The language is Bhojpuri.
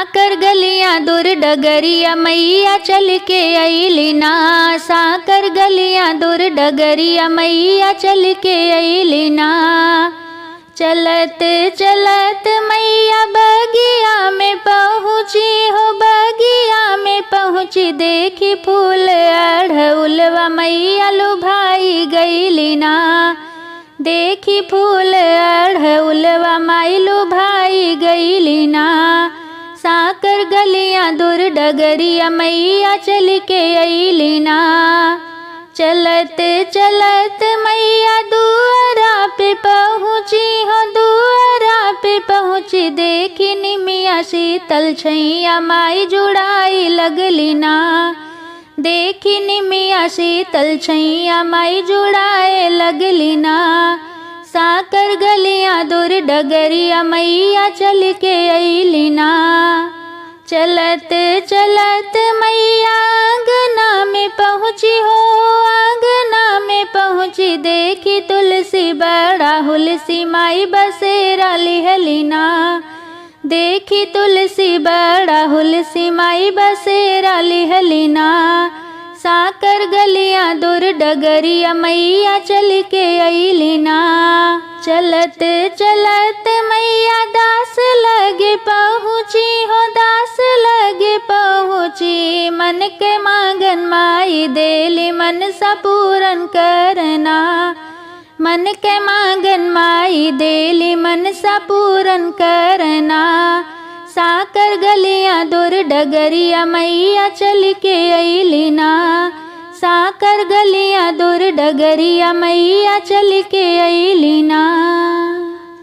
साकर गलियां दूर डगरिया मैया चल के अइली ना। साकर गलियां दूर डगरिया मैया चल के अइली ना। चलत चलत मैया बगिया में पहुँची हो, बगिया में पहुँची देखी फूल अढ़उलवा मैया लुभाई गइली ना। देखी फूल अढ़उलवा माई लुभाई गइली ना। साकर गलियां दूर डगरिया मैया चल के अइली ना। चलत चलत मैया दुआरा पे पहुँची हो, दुआरा पे पहुँची देखी निमिया शीतल छैया माई जुड़ाई लगली ना। देखी निमिया शीतल छैया माई जुड़ाए लगली ना। साकर गलियां दूर डगरिया मैया चल के अइली ना। चलत चलत मैया आंगना में पहुँची हो, आंगना में पहुँची देखी तुलसी बड़ा हुलसी माई बसेरा लिहली ना। देखी तुलसी बड़ा हुलसी माई बसेरा लिहली ना। साकर गलियां दूर डगरिया मैया चल के अइली ना। चलत चलत मैया दास लगे पहुँची हो, दास लगे पहुँची मन के मांगन माई देली मनसा पूरन करना। मन के मांगन माई देली मनसा पूरन करना। साकर गलियां दूर डगरिया मैया चल के अइली ना। साकर गलियां दूर डगरिया मैया चल के अइली ना।